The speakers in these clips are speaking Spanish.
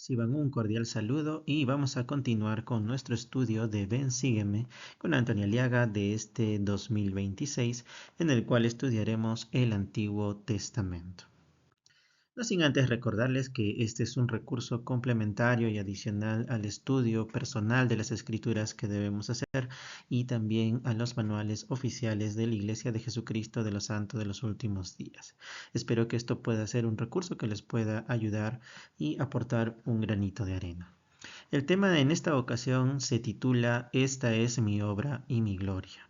Reciban un cordial saludo y vamos a continuar con nuestro estudio de Ven, sígueme con Antonio Aliaga de este 2026, en el cual estudiaremos el Antiguo Testamento. No sin antes recordarles que este es un recurso complementario y adicional al estudio personal de las escrituras que debemos hacer y también a los manuales oficiales de la Iglesia de Jesucristo de los Santos de los Últimos Días. Espero que esto pueda ser un recurso que les pueda ayudar y aportar un granito de arena. El tema en esta ocasión se titula Esta es mi obra y mi gloria.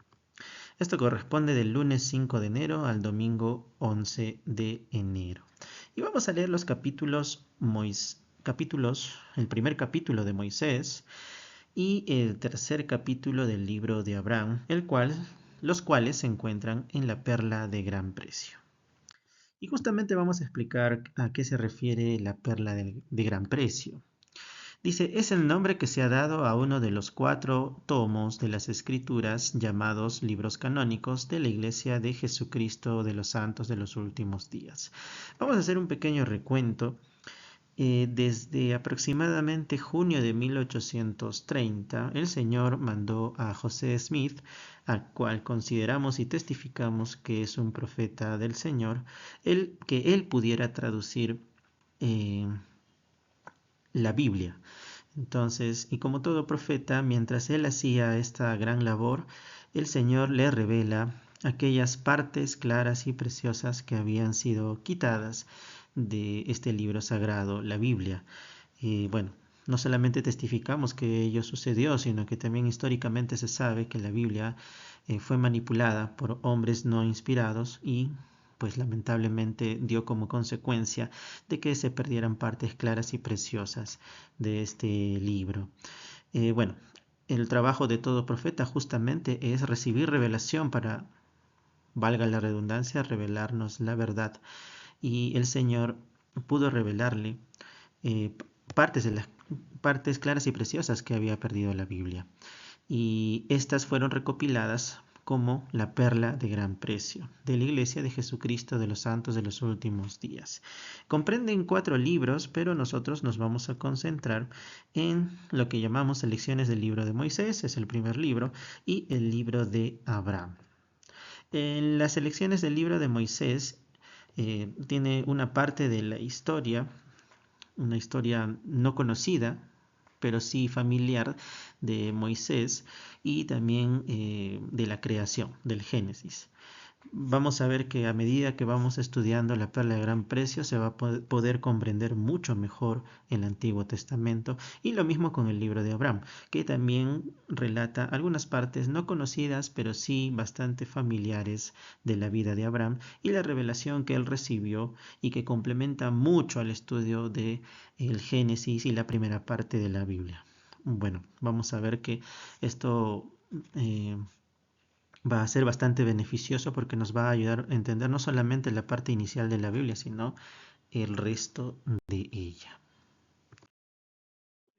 Esto corresponde del lunes 5 de enero al domingo 11 de enero. Y vamos a leer los el primer capítulo de Moisés y el tercer capítulo del libro de Abraham, los cuales se encuentran en la perla de gran precio. Y justamente vamos a explicar a qué se refiere la perla de gran precio. Dice, es el nombre que se ha dado a uno de los 4 tomos de las Escrituras llamados libros canónicos de la Iglesia de Jesucristo de los Santos de los Últimos Días. Vamos a hacer un pequeño recuento. Desde aproximadamente junio de 1830, el Señor mandó a José Smith, al cual consideramos y testificamos que es un profeta del Señor, que él pudiera traducir la Biblia. Entonces, y como todo profeta, mientras él hacía esta gran labor, el Señor le revela aquellas partes claras y preciosas que habían sido quitadas de este libro sagrado, la Biblia. Y bueno, no solamente testificamos que ello sucedió, sino que también históricamente se sabe que la Biblia fue manipulada por hombres no inspirados y pues lamentablemente dio como consecuencia de que se perdieran partes claras y preciosas de este libro. Bueno, el trabajo de todo profeta justamente es recibir revelación para, valga la redundancia, revelarnos la verdad. Y el Señor pudo revelarle eh, partes de las partes claras y preciosas que había perdido la Biblia. Y estas fueron recopiladas como la perla de gran precio de la Iglesia de Jesucristo de los Santos de los Últimos Días. Comprenden 4 libros, pero nosotros nos vamos a concentrar en lo que llamamos selecciones del libro de Moisés, es el primer libro, y el libro de Abraham. En las selecciones del libro de Moisés tiene una parte de la historia, una historia no conocida, pero sí familiar de Moisés y también de la creación, del Génesis. Vamos a ver que a medida que vamos estudiando la perla de gran precio se va a poder comprender mucho mejor el Antiguo Testamento y lo mismo con el libro de Abraham, que también relata algunas partes no conocidas pero sí bastante familiares de la vida de Abraham y la revelación que él recibió y que complementa mucho al estudio de el Génesis y la primera parte de la Biblia. Bueno, vamos a ver que esto va a ser bastante beneficioso porque nos va a ayudar a entender no solamente la parte inicial de la Biblia, sino el resto de ella.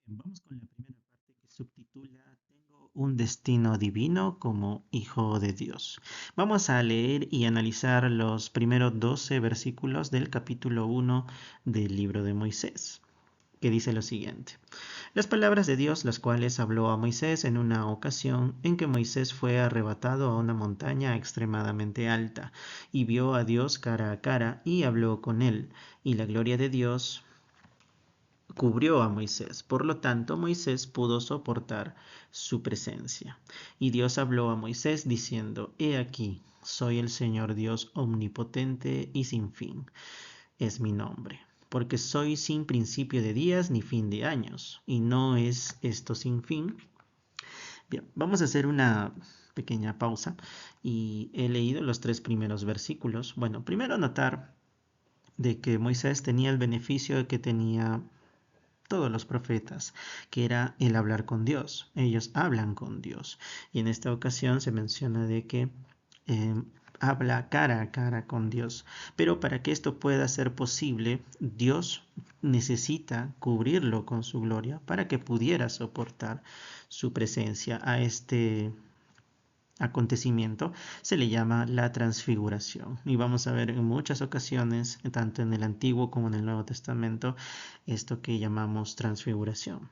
Vamos con la primera parte que subtitula Tengo un destino divino como hijo de Dios. Vamos a leer y analizar los primeros 12 versículos del capítulo 1 del libro de Moisés, que dice lo siguiente. Las palabras de Dios, las cuales habló a Moisés en una ocasión en que Moisés fue arrebatado a una montaña extremadamente alta, y vio a Dios cara a cara, y habló con él, y la gloria de Dios cubrió a Moisés. Por lo tanto, Moisés pudo soportar su presencia. Y Dios habló a Moisés diciendo, He aquí, soy el Señor Dios omnipotente y sin fin. Es mi nombre, porque soy sin principio de días ni fin de años, y no es esto sin fin. Bien, vamos a hacer una pequeña pausa y he leído los 3 primeros versículos. Bueno, primero notar de que Moisés tenía el beneficio que tenía todos los profetas, que era el hablar con Dios. Ellos hablan con Dios. Y en esta ocasión se menciona de que eh, habla cara a cara con Dios. Pero para que esto pueda ser posible, Dios necesita cubrirlo con su gloria para que pudiera soportar su presencia a este acontecimiento se le llama la transfiguración. Y vamos a ver en muchas ocasiones, tanto en el Antiguo como en el Nuevo Testamento, esto que llamamos transfiguración.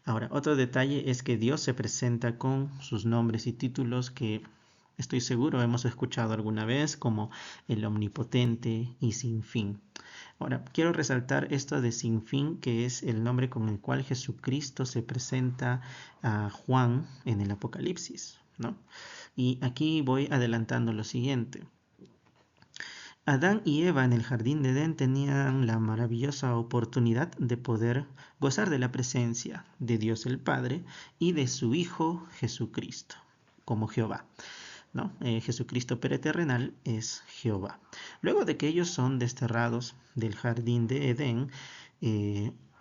Ahora, otro detalle es que Dios se presenta con sus nombres y títulos que estoy seguro hemos escuchado alguna vez, como el omnipotente y sin fin. Ahora, quiero resaltar esto de sin fin, que es el nombre con el cual Jesucristo se presenta a Juan en el Apocalipsis, ¿no? Y aquí voy adelantando lo siguiente. Adán y Eva en el jardín de Edén tenían la maravillosa oportunidad de poder gozar de la presencia de Dios el Padre y de su Hijo Jesucristo, como Jehová, ¿no? Jesucristo pereterrenal es Jehová. Luego de que ellos son desterrados del jardín de Edén,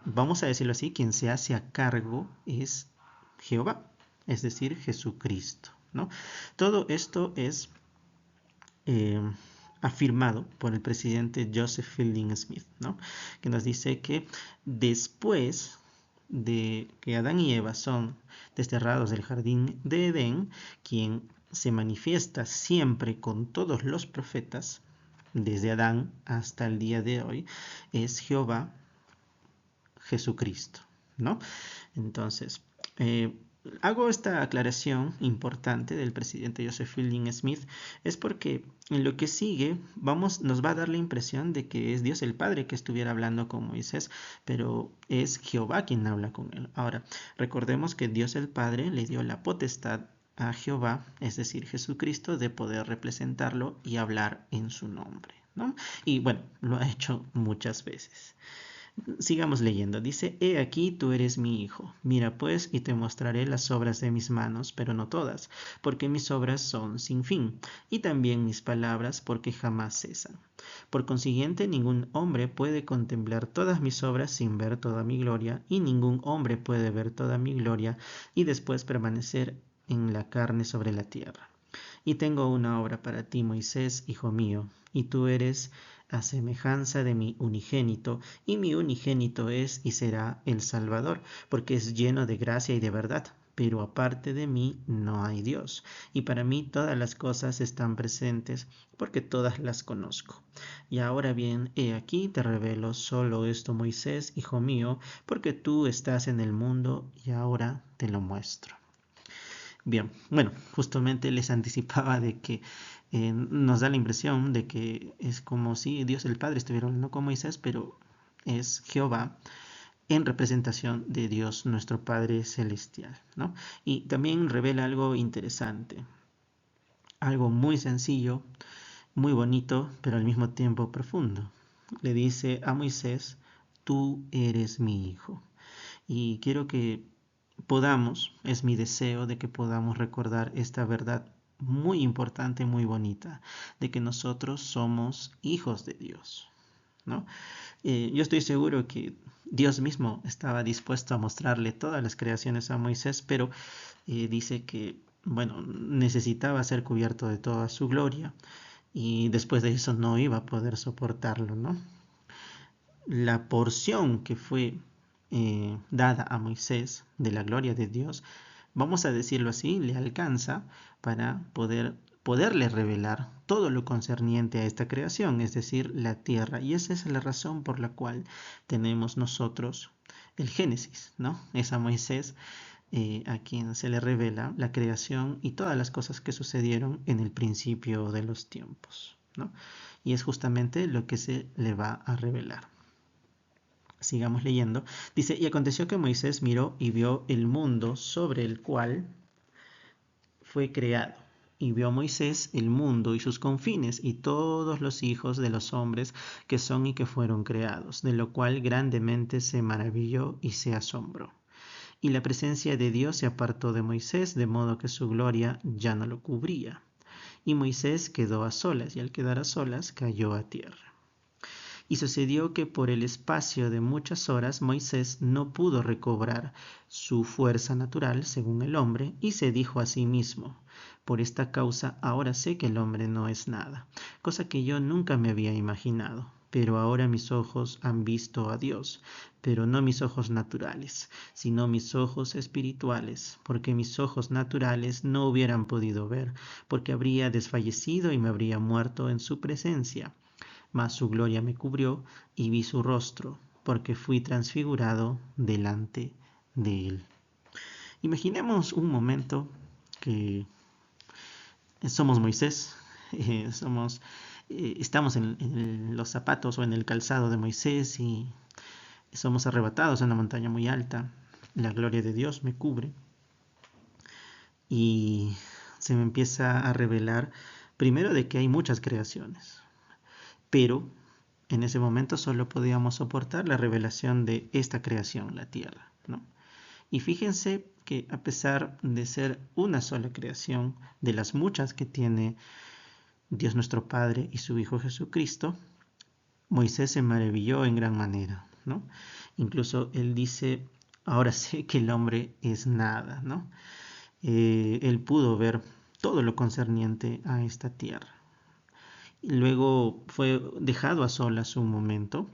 vamos a decirlo así, quien se hace a cargo es Jehová, es decir, Jesucristo, ¿no? Todo esto es afirmado por el presidente Joseph Fielding Smith, ¿no? Que nos dice que después de que Adán y Eva son desterrados del jardín de Edén, quien se manifiesta siempre con todos los profetas, desde Adán hasta el día de hoy, es Jehová Jesucristo, ¿no? Entonces, hago esta aclaración importante del presidente Joseph Fielding Smith es porque en lo que sigue nos va a dar la impresión de que es Dios el Padre que estuviera hablando con Moisés, pero es Jehová quien habla con él. Ahora, recordemos que Dios el Padre le dio la potestad a Jehová, es decir, Jesucristo, de poder representarlo y hablar en su nombre, ¿no? Y bueno, lo ha hecho muchas veces. Sigamos leyendo. Dice, he aquí tú eres mi hijo. Mira pues y te mostraré las obras de mis manos, pero no todas, porque mis obras son sin fin, y también mis palabras, porque jamás cesan. Por consiguiente, ningún hombre puede contemplar todas mis obras sin ver toda mi gloria, y ningún hombre puede ver toda mi gloria y después permanecer en la carne sobre la tierra. Y tengo una obra para ti, Moisés, hijo mío, y tú eres a semejanza de mi unigénito, y mi unigénito es y será el Salvador, porque es lleno de gracia y de verdad. Pero aparte de mí no hay Dios, y para mí todas las cosas están presentes, porque todas las conozco. Y ahora bien, he aquí te revelo solo esto, Moisés, hijo mío, porque tú estás en el mundo, y ahora te lo muestro. Bien, bueno, justamente les anticipaba de que nos da la impresión de que es como si Dios el Padre estuviera hablando con Moisés, pero es Jehová en representación de Dios nuestro Padre Celestial, ¿no? Y también revela algo interesante, algo muy sencillo, muy bonito, pero al mismo tiempo profundo. Le dice a Moisés, tú eres mi hijo. Y quiero que es mi deseo de que podamos recordar esta verdad muy importante, muy bonita, de que nosotros somos hijos de Dios, ¿no? Yo estoy seguro que Dios mismo estaba dispuesto a mostrarle todas las creaciones a Moisés, pero dice que, bueno, necesitaba ser cubierto de toda su gloria y después de eso no iba a poder soportarlo, ¿no? La porción que fue dada a Moisés de la gloria de Dios, vamos a decirlo así, le alcanza para poderle revelar todo lo concerniente a esta creación, es decir, la tierra. Y esa es la razón por la cual tenemos nosotros el Génesis, ¿no? Es a Moisés a quien se le revela la creación y todas las cosas que sucedieron en el principio de los tiempos, ¿no? Y es justamente lo que se le va a revelar. Sigamos leyendo. Dice, y aconteció que Moisés miró y vio el mundo sobre el cual fue creado. Y vio Moisés el mundo y sus confines y todos los hijos de los hombres que son y que fueron creados, de lo cual grandemente se maravilló y se asombró. Y la presencia de Dios se apartó de Moisés, de modo que su gloria ya no lo cubría. Y Moisés quedó a solas, y al quedar a solas cayó a tierra. Y sucedió que por el espacio de muchas horas Moisés no pudo recobrar su fuerza natural según el hombre, y se dijo a sí mismo, por esta causa ahora sé que el hombre no es nada, cosa que yo nunca me había imaginado. pero ahora mis ojos han visto a Dios, pero no mis ojos naturales, sino mis ojos espirituales, porque mis ojos naturales no hubieran podido ver, porque habría desfallecido y me habría muerto en su presencia. Mas su gloria me cubrió y vi su rostro, porque fui transfigurado delante de él. Imaginemos un momento que somos Moisés, estamos en los zapatos o en el calzado de Moisés y somos arrebatados en una montaña muy alta. La gloria de Dios me cubre y se me empieza a revelar primero de que hay muchas creaciones, pero en ese momento solo podíamos soportar la revelación de esta creación, la tierra, ¿no? Y fíjense que a pesar de ser una sola creación de las muchas que tiene Dios nuestro Padre y su Hijo Jesucristo, Moisés se maravilló en gran manera, ¿no? Incluso él dice, ahora sé que el hombre es nada, ¿no? Él pudo ver todo lo concerniente a esta tierra. Y luego fue dejado a solas un momento.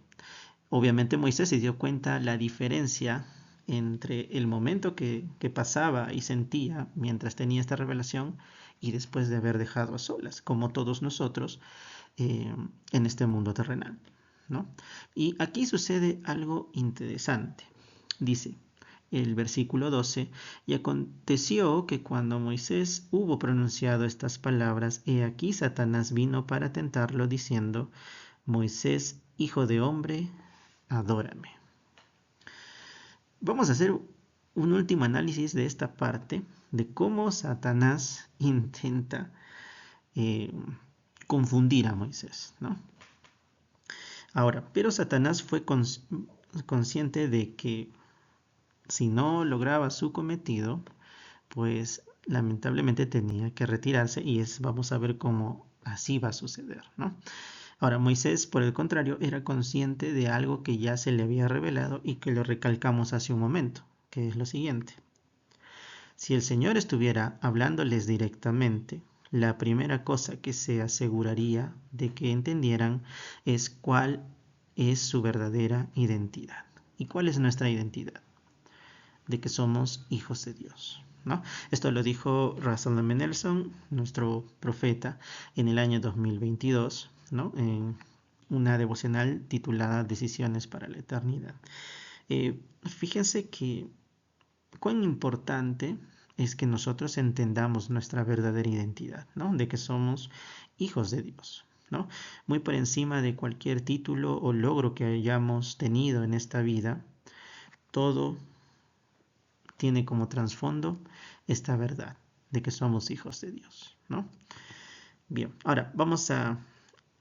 Obviamente Moisés se dio cuenta la diferencia entre el momento que pasaba y sentía mientras tenía esta revelación y después de haber dejado a solas, como todos nosotros, en este mundo terrenal, ¿no? Y aquí sucede algo interesante. Dice el versículo 12, y aconteció que cuando Moisés hubo pronunciado estas palabras, he aquí Satanás vino para tentarlo diciendo, Moisés, hijo de hombre, adórame. Vamos a hacer un último análisis de esta parte, de cómo Satanás intenta confundir a Moisés, ¿no? Ahora, pero Satanás fue consciente de que si no lograba su cometido, pues lamentablemente tenía que retirarse y vamos a ver cómo así va a suceder, ¿no? Ahora, Moisés, por el contrario, era consciente de algo que ya se le había revelado y que lo recalcamos hace un momento, que es lo siguiente. Si el Señor estuviera hablándoles directamente, la primera cosa que se aseguraría de que entendieran es cuál es su verdadera identidad. ¿Y cuál es nuestra identidad? De que somos hijos de Dios, ¿no? Esto lo dijo Russell M. Nelson, nuestro profeta, en el año 2022, ¿no? En una devocional titulada Decisiones para la Eternidad. Fíjense que cuán importante es que nosotros entendamos nuestra verdadera identidad, ¿no? De que somos hijos de Dios, ¿no? Muy por encima de cualquier título o logro que hayamos tenido en esta vida, todo tiene como trasfondo esta verdad de que somos hijos de Dios, ¿no? Bien, ahora vamos a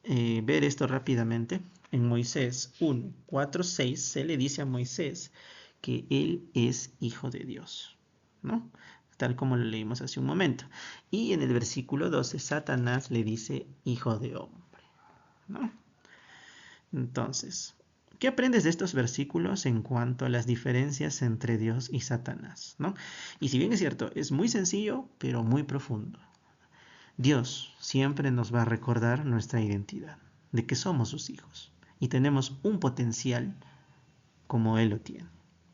ver esto rápidamente. En Moisés 1, 4, 6 se le dice a Moisés que él es hijo de Dios, ¿no? Tal como lo leímos hace un momento. Y en el versículo 12 Satanás le dice hijo de hombre, ¿no? Entonces, ¿qué aprendes de estos versículos en cuanto a las diferencias entre Dios y Satanás, ¿no? Y si bien es cierto, es muy sencillo, pero muy profundo. Dios siempre nos va a recordar nuestra identidad, de que somos sus hijos y tenemos un potencial como Él lo tiene,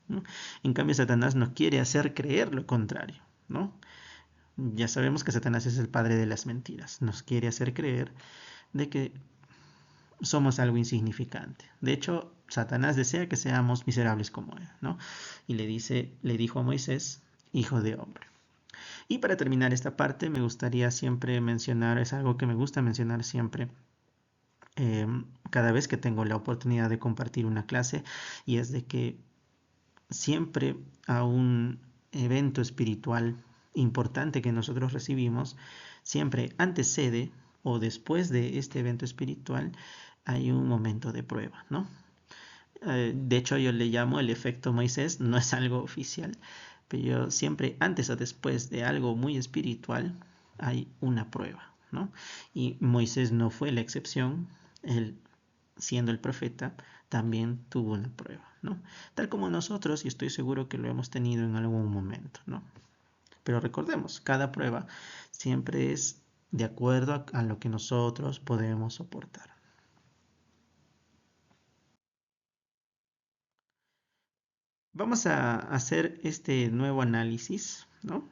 ¿no? En cambio, Satanás nos quiere hacer creer lo contrario, ¿no? Ya sabemos que Satanás es el padre de las mentiras. Nos quiere hacer creer de que somos algo insignificante. De hecho, Satanás desea que seamos miserables como él, ¿no? Y le dijo a Moisés, hijo de hombre. Y para terminar esta parte, me gustaría siempre mencionar, es algo que me gusta mencionar siempre, cada vez que tengo la oportunidad de compartir una clase, y es de que siempre a un evento espiritual importante que nosotros recibimos, siempre antecede o después de este evento espiritual hay un momento de prueba, ¿no? De hecho, yo le llamo el efecto Moisés, no es algo oficial, pero siempre antes o después de algo muy espiritual hay una prueba, ¿no? Y Moisés no fue la excepción, él siendo el profeta también tuvo una prueba, ¿no? Tal como nosotros, y estoy seguro que lo hemos tenido en algún momento, ¿no? Pero recordemos, cada prueba siempre es de acuerdo a lo que nosotros podemos soportar. Vamos a hacer este nuevo análisis, ¿no?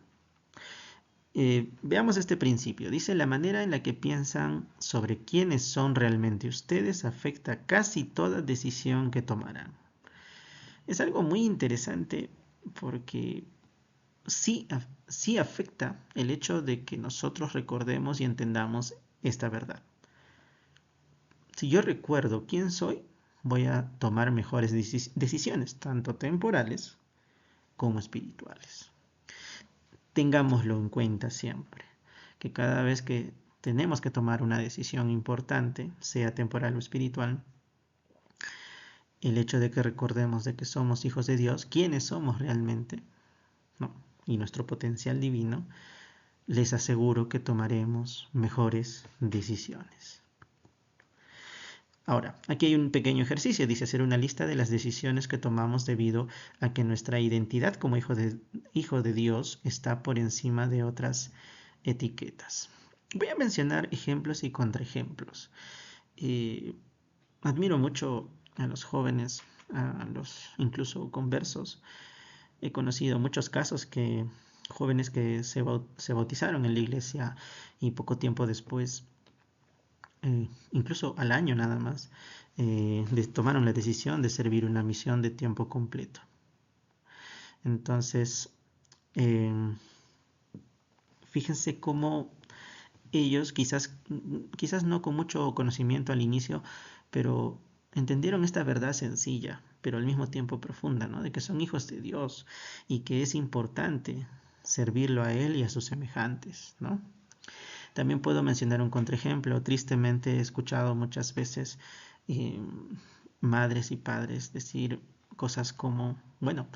Veamos este principio. Dice, la manera en la que piensan sobre quiénes son realmente ustedes afecta casi toda decisión que tomarán. Es algo muy interesante porque sí afecta el hecho de que nosotros recordemos y entendamos esta verdad. Si yo recuerdo quién soy, voy a tomar mejores decisiones, tanto temporales como espirituales. Tengámoslo en cuenta siempre, que cada vez que tenemos que tomar una decisión importante, sea temporal o espiritual, el hecho de que recordemos de que somos hijos de Dios, quiénes somos realmente, ¿no? Y nuestro potencial divino, les aseguro que tomaremos mejores decisiones. Ahora, aquí hay un pequeño ejercicio, dice hacer una lista de las decisiones que tomamos debido a que nuestra identidad como hijo de Dios está por encima de otras etiquetas. Voy a mencionar ejemplos y contraejemplos. Admiro mucho a los jóvenes, a los incluso conversos. He conocido muchos casos que jóvenes que se bautizaron en la iglesia y poco tiempo después, incluso al año nada más, tomaron la decisión de servir una misión de tiempo completo. Entonces, eh, fíjense cómo ellos, quizás no con mucho conocimiento al inicio, pero entendieron esta verdad sencilla, pero al mismo tiempo profunda, ¿no? De que son hijos de Dios y que es importante servirlo a Él y a sus semejantes, ¿no? También puedo mencionar un contraejemplo. Tristemente he escuchado muchas veces eh, madres y padres decir cosas como, bueno,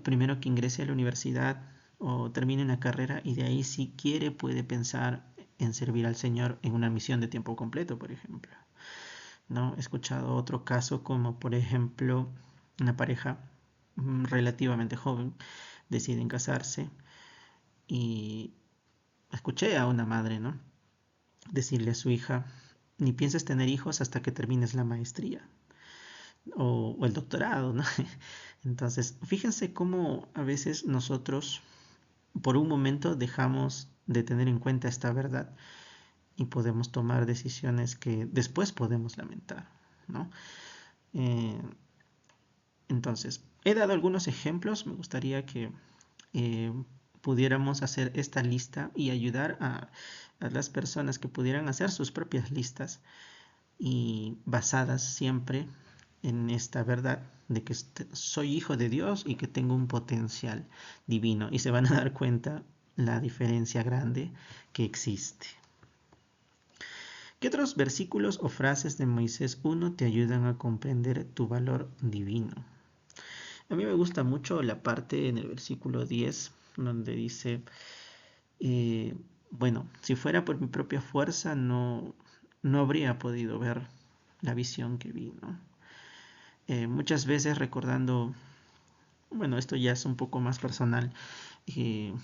primero que ingrese a la universidad o termine una carrera y de ahí si quiere puede pensar en servir al Señor en una misión de tiempo completo, por ejemplo. ¿No? He escuchado otro caso como, por ejemplo, una pareja relativamente joven deciden casarse y escuché a una madre, ¿no? Decirle a su hija, ni pienses tener hijos hasta que termines la maestría o el doctorado, ¿no? Entonces, fíjense cómo a veces nosotros por un momento dejamos de tener en cuenta esta verdad y podemos tomar decisiones que después podemos lamentar, ¿no? Eh, entonces, he dado algunos ejemplos, me gustaría que eh, pudiéramos hacer esta lista y ayudar a las personas que pudieran hacer sus propias listas y basadas siempre en esta verdad de que soy hijo de Dios y que tengo un potencial divino y se van a dar cuenta la diferencia grande que existe. ¿Qué otros versículos o frases de Moisés 1 te ayudan a comprender tu valor divino? A mí me gusta mucho la parte en el versículo 10 donde dice, bueno, si fuera por mi propia fuerza no habría podido ver la visión que vi, ¿no? Muchas veces recordando, bueno, esto ya es un poco más personal, eh,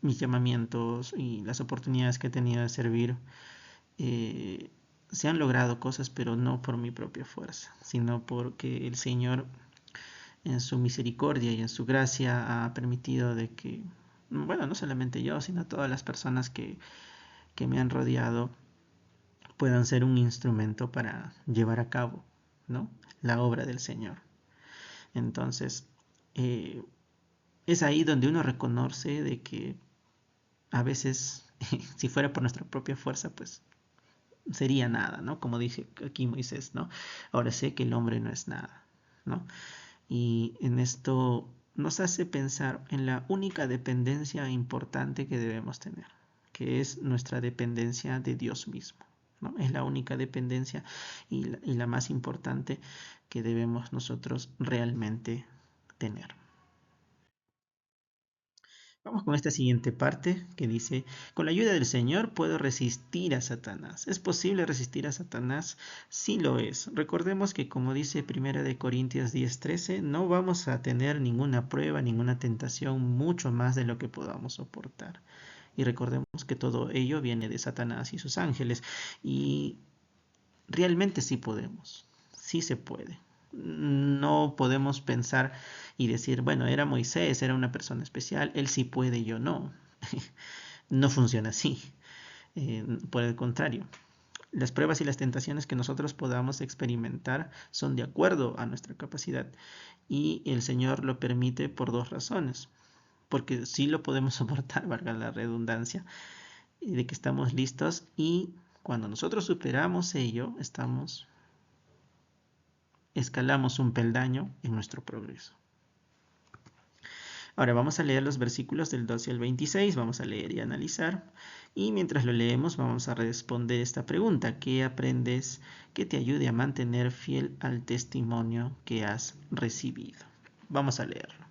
mis llamamientos y las oportunidades que he tenido de servir, eh, se han logrado cosas, pero no por mi propia fuerza, sino porque el Señor en su misericordia y en su gracia ha permitido de que, bueno, no solamente yo, sino todas las personas que me han rodeado puedan ser un instrumento para llevar a cabo, ¿no? La obra del Señor. Entonces, eh, es ahí donde uno reconoce de que a veces, si fuera por nuestra propia fuerza, pues sería nada, ¿no? Como dice aquí Moisés, ¿no? Ahora sé que el hombre no es nada, ¿no? Y en esto nos hace pensar en la única dependencia importante que debemos tener, que es nuestra dependencia de Dios mismo, ¿no? Es la única dependencia y la más importante que debemos nosotros realmente tener. Vamos con esta siguiente parte que dice, con la ayuda del Señor puedo resistir a Satanás. ¿Es posible resistir a Satanás? Sí lo es. Recordemos que como dice 1 Corintios 10:13, no vamos a tener ninguna prueba, ninguna tentación, mucho más de lo que podamos soportar. Y recordemos que todo ello viene de Satanás y sus ángeles. Y realmente sí podemos, sí se puede. No podemos pensar y decir, bueno, era Moisés, era una persona especial, él sí puede, yo no. No funciona así. Por el contrario, las pruebas y las tentaciones que nosotros podamos experimentar son de acuerdo a nuestra capacidad y el Señor lo permite por dos razones. Porque sí lo podemos soportar, valga la redundancia, de que estamos listos y cuando nosotros superamos ello, escalamos un peldaño en nuestro progreso. Ahora vamos a leer los versículos del 12 al 26, vamos a leer y analizar. Y mientras lo leemos vamos a responder esta pregunta: ¿qué aprendes que te ayude a mantener fiel al testimonio que has recibido? Vamos a leerlo.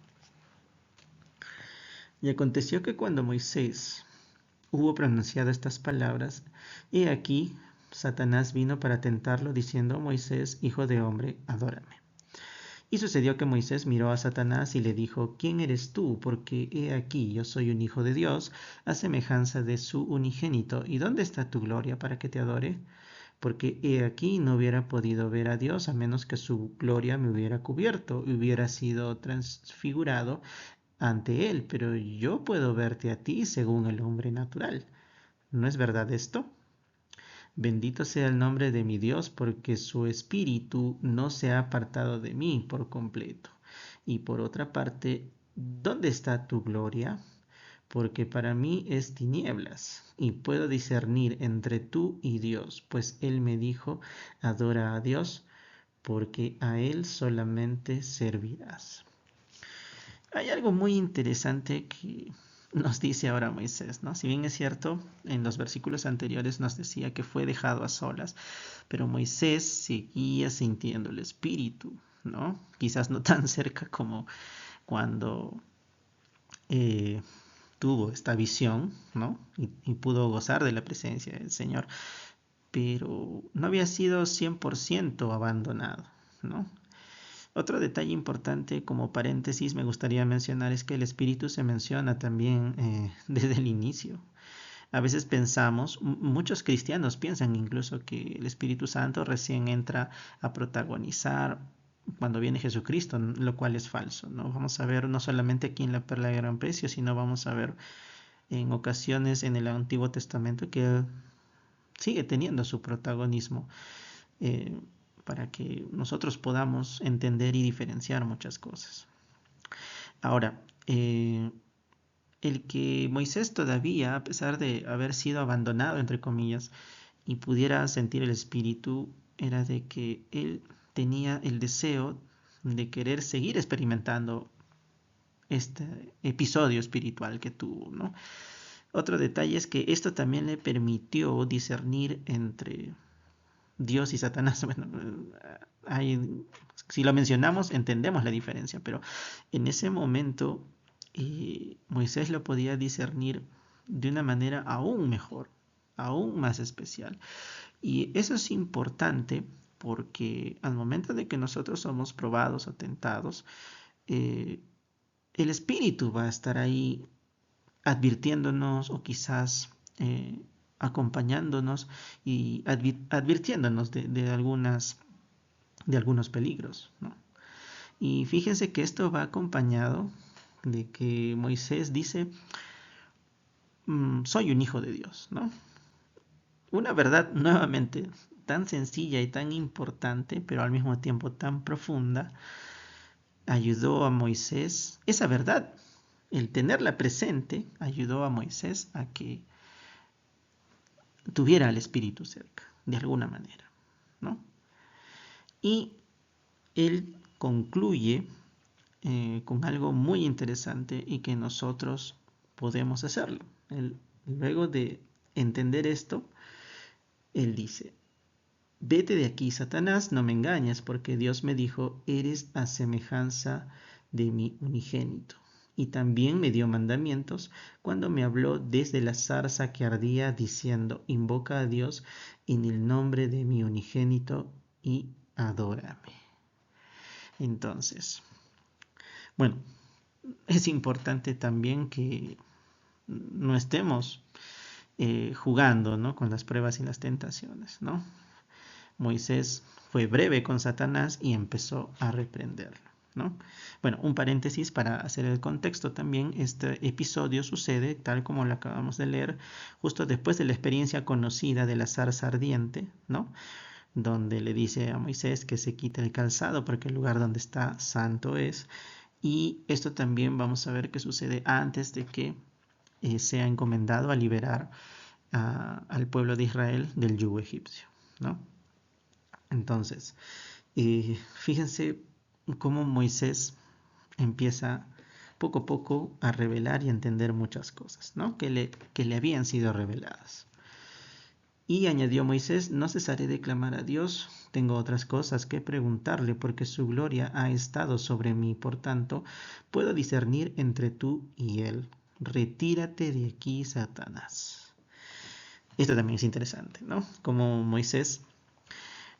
Y aconteció que cuando Moisés hubo pronunciado estas palabras, he aquí, Satanás vino para tentarlo, diciendo: Moisés, hijo de hombre, adórame. Y sucedió que Moisés miró a Satanás y le dijo: ¿quién eres tú? Porque he aquí, yo soy un hijo de Dios, a semejanza de su unigénito. ¿Y dónde está tu gloria para que te adore? Porque he aquí, no hubiera podido ver a Dios a menos que su gloria me hubiera cubierto y hubiera sido transfigurado ante él. Pero yo puedo verte a ti según el hombre natural. ¿No es verdad esto? Bendito sea el nombre de mi Dios, porque su espíritu no se ha apartado de mí por completo. Y por otra parte, ¿dónde está tu gloria? Porque para mí es tinieblas, y puedo discernir entre tú y Dios, pues Él me dijo: adora a Dios, porque a Él solamente servirás. Hay algo muy interesante que nos dice ahora Moisés, ¿no? Si bien es cierto, en los versículos anteriores nos decía que fue dejado a solas, pero Moisés seguía sintiendo el espíritu, ¿no? Quizás no tan cerca como cuando eh, tuvo esta visión, ¿no? Y pudo gozar de la presencia del Señor, pero no había sido 100% abandonado, ¿no? Otro detalle importante como paréntesis me gustaría mencionar es que el espíritu se menciona también desde el inicio. A veces pensamos, muchos cristianos piensan incluso que el Espíritu Santo recién entra a protagonizar cuando viene Jesucristo, lo cual es falso, ¿no? Vamos a ver no solamente aquí en la Perla de Gran Precio, sino vamos a ver en ocasiones en el Antiguo Testamento que sigue teniendo su protagonismo. Eh, para que nosotros podamos entender y diferenciar muchas cosas. Ahora, el que Moisés todavía, a pesar de haber sido abandonado, entre comillas, y pudiera sentir el espíritu, era de que él tenía el deseo de querer seguir experimentando este episodio espiritual que tuvo, ¿no? Otro detalle es que esto también le permitió discernir entre Dios y Satanás. Bueno, hay, si lo mencionamos entendemos la diferencia, pero en ese momento Moisés lo podía discernir de una manera aún mejor, aún más especial. Y eso es importante porque al momento de que nosotros somos probados o tentados, eh, el Espíritu va a estar ahí advirtiéndonos o quizás acompañándonos y advirtiéndonos de algunos peligros, ¿no? Y fíjense que esto va acompañado de que Moisés dice: soy un hijo de Dios, ¿no? Una verdad nuevamente tan sencilla y tan importante, pero al mismo tiempo tan profunda, ayudó a Moisés, esa verdad, el tenerla presente, ayudó a Moisés a que tuviera al Espíritu cerca, de alguna manera, ¿no? Y él concluye con algo muy interesante y que nosotros podemos hacerlo. Luego de entender esto, él dice: vete de aquí, Satanás, no me engañes, porque Dios me dijo: eres a semejanza de mi unigénito. Y también me dio mandamientos cuando me habló desde la zarza que ardía, diciendo: invoca a Dios en el nombre de mi unigénito y adórame. Entonces, bueno, es importante también que no estemos jugando, ¿no?, con las pruebas y las tentaciones, ¿no? Moisés fue breve con Satanás y empezó a reprenderlo, ¿no? Bueno, un paréntesis para hacer el contexto también. Este episodio sucede, tal como lo acabamos de leer, justo después de la experiencia conocida de la zarza ardiente, ¿no? Donde le dice a Moisés que se quite el calzado porque el lugar donde está santo es. Y esto también vamos a ver que sucede antes de que sea encomendado a liberar al pueblo de Israel del yugo egipcio, ¿no? Entonces, fíjense cómo Moisés empieza poco a poco a revelar y a entender muchas cosas, ¿no? Que le habían sido reveladas. Y añadió Moisés: no cesaré de clamar a Dios, tengo otras cosas que preguntarle, porque su gloria ha estado sobre mí, por tanto, puedo discernir entre tú y él. Retírate de aquí, Satanás. Esto también es interesante, ¿no? Como Moisés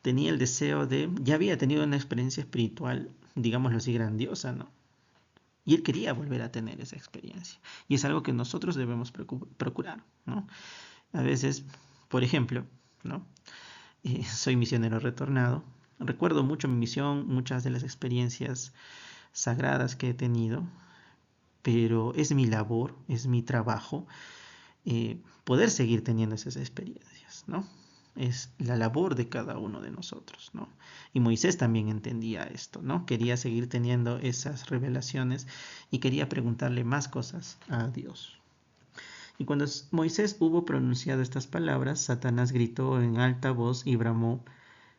tenía el deseo ya había tenido una experiencia espiritual, digámoslo así, grandiosa, ¿no? Y él quería volver a tener esa experiencia. Y es algo que nosotros debemos procurar, ¿no? A veces, por ejemplo, ¿no? Soy misionero retornado. Recuerdo mucho mi misión, muchas de las experiencias sagradas que he tenido, pero es mi labor, es mi trabajo poder seguir teniendo esas experiencias, ¿no? Es la labor de cada uno de nosotros, ¿no? Y Moisés también entendía esto, ¿no? Quería seguir teniendo esas revelaciones y quería preguntarle más cosas a Dios. Y cuando Moisés hubo pronunciado estas palabras, Satanás gritó en alta voz y bramó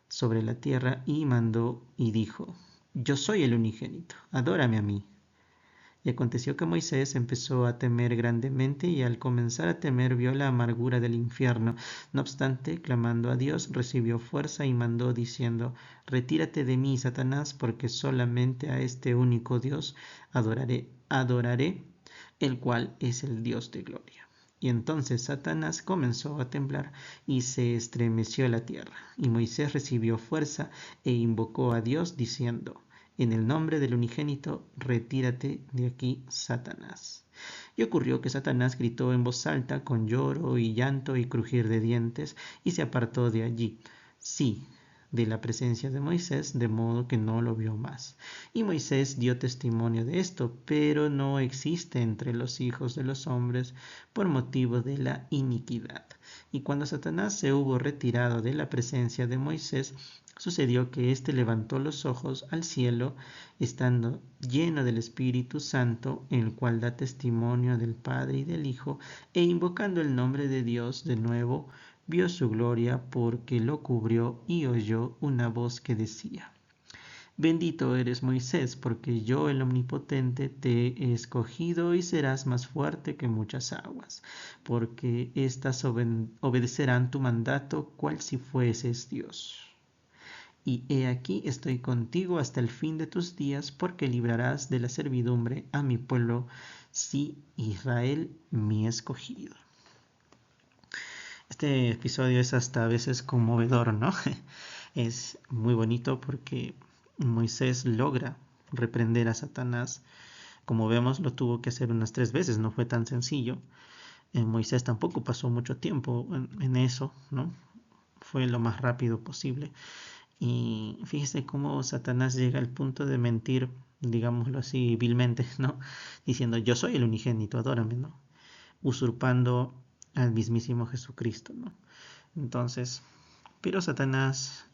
sobre la tierra y mandó y dijo: yo soy el unigénito, adórame a mí. Y aconteció que Moisés empezó a temer grandemente, y al comenzar a temer vio la amargura del infierno. No obstante, clamando a Dios, recibió fuerza y mandó diciendo: retírate de mí, Satanás, porque solamente a este único Dios adoraré, el cual es el Dios de gloria. Y entonces Satanás comenzó a temblar y se estremeció la tierra. Y Moisés recibió fuerza e invocó a Dios diciendo: en el nombre del unigénito, retírate de aquí, Satanás. Y ocurrió que Satanás gritó en voz alta, con lloro y llanto y crujir de dientes, y se apartó de allí, sí, de la presencia de Moisés, de modo que no lo vio más. Y Moisés dio testimonio de esto, pero no existe entre los hijos de los hombres por motivo de la iniquidad. Y cuando Satanás se hubo retirado de la presencia de Moisés, sucedió que éste levantó los ojos al cielo, estando lleno del Espíritu Santo, el cual da testimonio del Padre y del Hijo, e invocando el nombre de Dios de nuevo, vio su gloria, porque lo cubrió, y oyó una voz que decía: bendito eres, Moisés, porque yo, el Omnipotente, te he escogido, y serás más fuerte que muchas aguas, porque éstas obedecerán tu mandato, cual si fueses Dios. Y he aquí estoy contigo hasta el fin de tus días, porque librarás de la servidumbre a mi pueblo, sí, Israel, mi escogido. Este episodio es hasta a veces conmovedor, ¿no? Es muy bonito porque Moisés logra reprender a Satanás. Como vemos, lo tuvo que hacer unas 3 veces, no fue tan sencillo. Moisés tampoco pasó mucho tiempo en eso, ¿no? Fue lo más rápido posible. Y fíjese cómo Satanás llega al punto de mentir, digámoslo así, vilmente, ¿no? Diciendo: yo soy el unigénito, adórame, ¿no? Usurpando al mismísimo Jesucristo, ¿no? Entonces, pero Satanás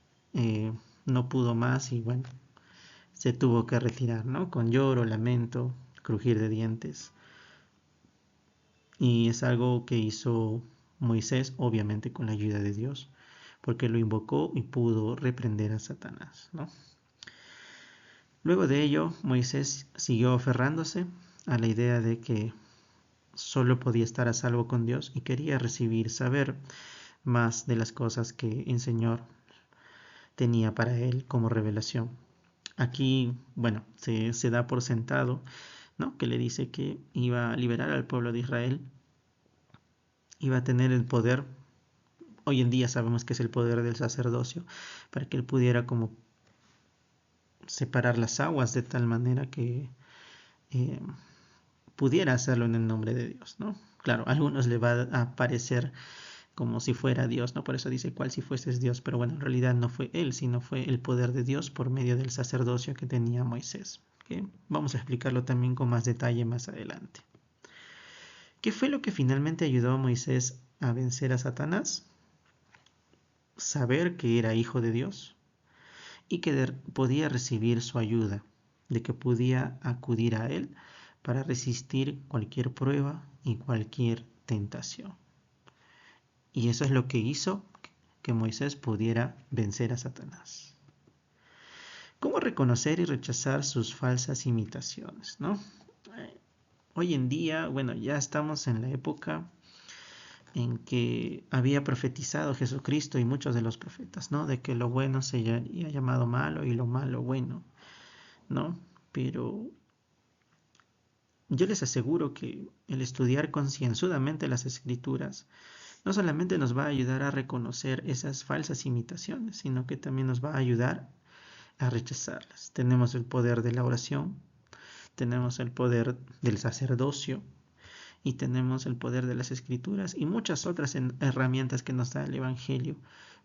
no pudo más y bueno, se tuvo que retirar, ¿no? Con lloro, lamento, crujir de dientes. Y es algo que hizo Moisés, obviamente con la ayuda de Dios, porque lo invocó y pudo reprender a Satanás, ¿no? Luego de ello, Moisés siguió aferrándose a la idea de que solo podía estar a salvo con Dios y quería saber más de las cosas que el Señor tenía para él como revelación. Aquí, bueno, se da por sentado, ¿no? Que le dice que iba a liberar al pueblo de Israel, iba a tener el poder. Hoy en día sabemos que es el poder del sacerdocio, para que él pudiera como separar las aguas de tal manera que eh, pudiera hacerlo en el nombre de Dios, ¿no? Claro, a algunos le va a parecer como si fuera Dios, ¿no? Por eso dice cual si fueses Dios, pero bueno, en realidad no fue él, sino fue el poder de Dios por medio del sacerdocio que tenía Moisés. ¿Okay? Vamos a explicarlo también con más detalle más adelante. ¿Qué fue lo que finalmente ayudó a Moisés a vencer a Satanás? Saber que era hijo de Dios y que podía recibir su ayuda, de que podía acudir a él para resistir cualquier prueba y cualquier tentación. Y eso es lo que hizo que Moisés pudiera vencer a Satanás. ¿Cómo reconocer y rechazar sus falsas imitaciones, ¿no? Hoy en día, bueno, ya estamos en la época en que había profetizado Jesucristo y muchos de los profetas, ¿no? De que lo bueno se ha llamado malo y lo malo bueno, ¿no? Pero yo les aseguro que el estudiar concienzudamente las Escrituras no solamente nos va a ayudar a reconocer esas falsas imitaciones, sino que también nos va a ayudar a rechazarlas. Tenemos el poder de la oración, tenemos el poder del sacerdocio y tenemos el poder de las Escrituras y muchas otras herramientas que nos da el Evangelio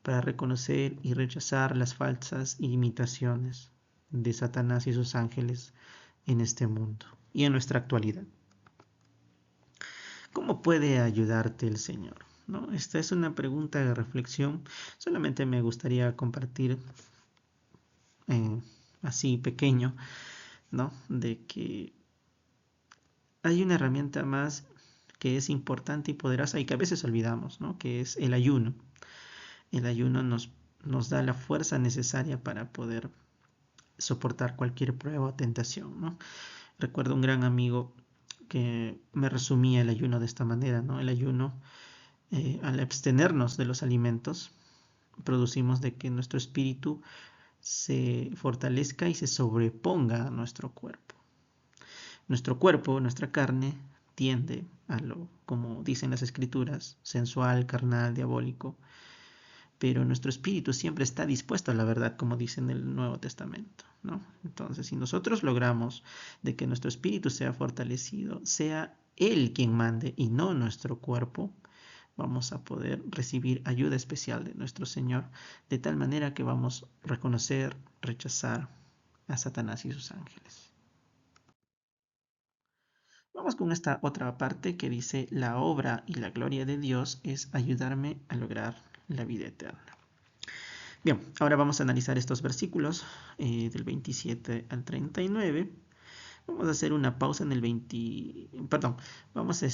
para reconocer y rechazar las falsas imitaciones de Satanás y sus ángeles en este mundo y en nuestra actualidad. ¿Cómo puede ayudarte el Señor? ¿No? Esta es una pregunta de reflexión. Solamente me gustaría compartir así pequeño, ¿no? De que hay una herramienta más que es importante y poderosa y que a veces olvidamos, ¿no? Que es el ayuno. El ayuno nos da la fuerza necesaria para poder soportar cualquier prueba o tentación, ¿no? Recuerdo un gran amigo que me resumía el ayuno de esta manera, ¿no? El ayuno, al abstenernos de los alimentos, producimos de que nuestro espíritu se fortalezca y se sobreponga a nuestro cuerpo. Nuestro cuerpo, nuestra carne, tiende a lo, como dicen las escrituras, sensual, carnal, diabólico, pero nuestro espíritu siempre está dispuesto a la verdad, como dice en el Nuevo Testamento, ¿no? Entonces, si nosotros logramos de que nuestro espíritu sea fortalecido, sea Él quien mande y no nuestro cuerpo, vamos a poder recibir ayuda especial de nuestro Señor, de tal manera que vamos a reconocer, rechazar a Satanás y sus ángeles. Vamos con esta otra parte que dice, la obra y la gloria de Dios es ayudarme a lograr la vida eterna. Bien, ahora vamos a analizar estos versículos del 27 al 39. Vamos a hacer una pausa en el 20, perdón, vamos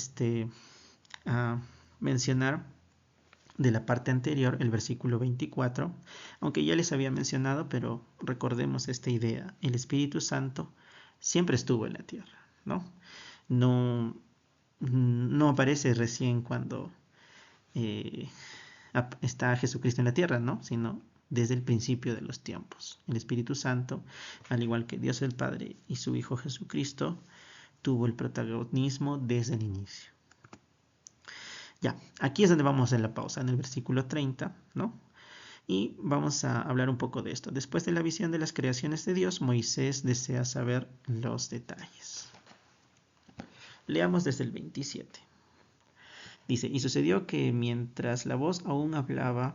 a mencionar de la parte anterior el versículo 24, aunque ya les había mencionado, pero recordemos esta idea. El Espíritu Santo siempre estuvo en la tierra, ¿no? No aparece recién cuando está Jesucristo en la tierra, ¿no? Sino desde el principio de los tiempos. El Espíritu Santo, al igual que Dios el Padre y su Hijo Jesucristo, tuvo el protagonismo desde el inicio. Ya, aquí es donde vamos en la pausa, en el versículo 30, ¿no? Y vamos a hablar un poco de esto. Después de la visión de las creaciones de Dios, Moisés desea saber los detalles. Leamos desde el 27. Dice, y sucedió que mientras la voz aún hablaba,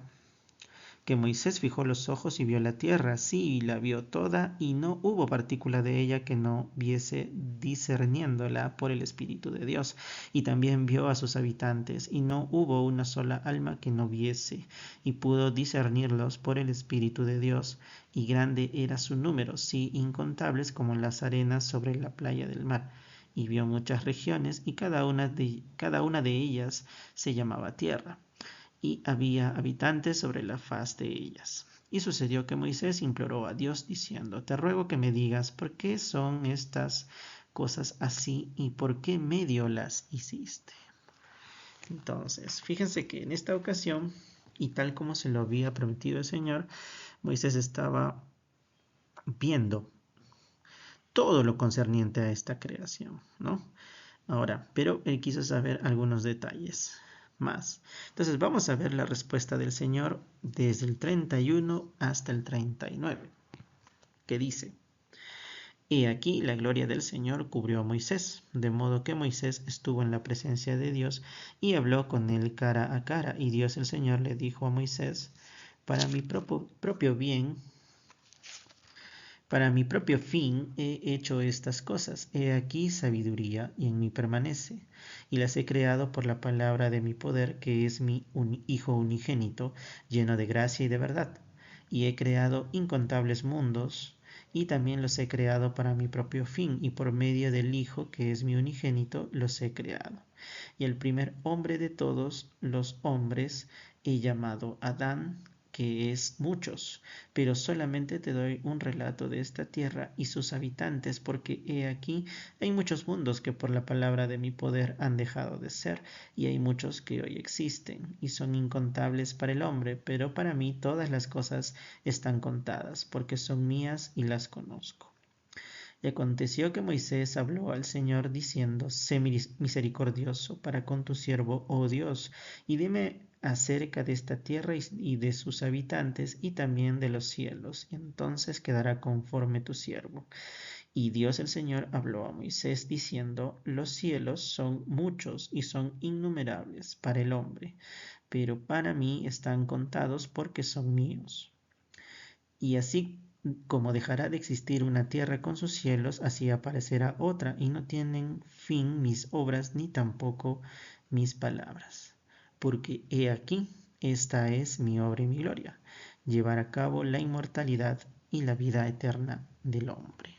que Moisés fijó los ojos y vio la tierra, sí, y la vio toda, y no hubo partícula de ella que no viese discerniéndola por el Espíritu de Dios. Y también vio a sus habitantes, y no hubo una sola alma que no viese, y pudo discernirlos por el Espíritu de Dios, y grande era su número, sí, incontables como las arenas sobre la playa del mar. Y vio muchas regiones, y cada una de ellas se llamaba tierra, y había habitantes sobre la faz de ellas. Y sucedió que Moisés imploró a Dios diciendo, te ruego que me digas por qué son estas cosas así y por qué medio las hiciste. Entonces, fíjense que en esta ocasión, y tal como se lo había prometido el Señor, Moisés estaba viendo todo lo concerniente a esta creación, ¿no? Ahora, pero él quiso saber algunos detalles más. Entonces vamos a ver la respuesta del Señor desde el 31 hasta el 39, que dice, Y aquí la gloria del Señor cubrió a Moisés, de modo que Moisés estuvo en la presencia de Dios y habló con él cara a cara. Y Dios el Señor le dijo a Moisés, para mi propio bien, para mi propio fin he hecho estas cosas. He aquí sabiduría y en mí permanece. Y las he creado por la palabra de mi poder, que es mi Hijo unigénito, lleno de gracia y de verdad. Y he creado incontables mundos, y también los he creado para mi propio fin, y por medio del Hijo, que es mi unigénito, los he creado. Y el primer hombre de todos los hombres he llamado Adán, que es muchos, pero solamente te doy un relato de esta tierra y sus habitantes, porque he aquí hay muchos mundos que por la palabra de mi poder han dejado de ser, y hay muchos que hoy existen, y son incontables para el hombre, pero para mí todas las cosas están contadas, porque son mías y las conozco. Y aconteció que Moisés habló al Señor diciendo, sé misericordioso para con tu siervo, oh Dios, y dime acerca de esta tierra y de sus habitantes y también de los cielos, y entonces quedará conforme tu siervo. Y Dios el Señor habló a Moisés diciendo, los cielos son muchos y son innumerables para el hombre, pero para mí están contados porque son míos. Y así como dejará de existir una tierra con sus cielos, así aparecerá otra, y no tienen fin mis obras ni tampoco mis palabras. Porque he aquí, esta es mi obra y mi gloria, llevar a cabo la inmortalidad y la vida eterna del hombre.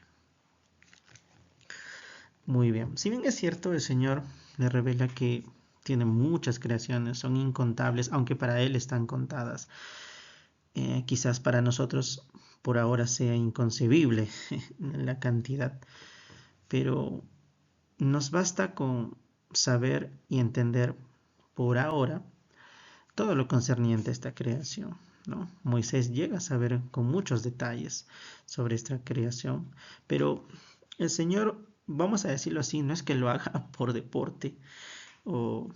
Muy bien, si bien es cierto, el Señor le revela que tiene muchas creaciones, son incontables, aunque para Él están contadas. Quizás para nosotros por ahora sea inconcebible la cantidad, pero nos basta con saber y entender por ahora todo lo concerniente a esta creación, ¿no? Moisés llega a saber con muchos detalles sobre esta creación, pero el Señor, vamos a decirlo así, no es que lo haga por deporte o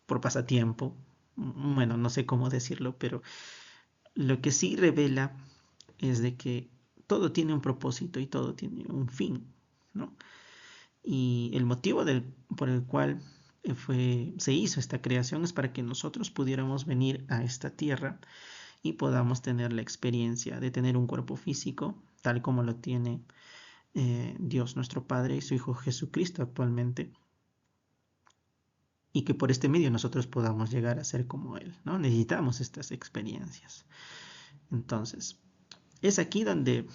por pasatiempo, bueno, no sé cómo decirlo, pero lo que sí revela es de que todo tiene un propósito y todo tiene un fin, ¿no? Y el motivo por el cual se hizo esta creación es para que nosotros pudiéramos venir a esta tierra y podamos tener la experiencia de tener un cuerpo físico, tal como lo tiene Dios nuestro Padre y su Hijo Jesucristo actualmente, y que por este medio nosotros podamos llegar a ser como Él, ¿no? Necesitamos estas experiencias. Entonces, es aquí donde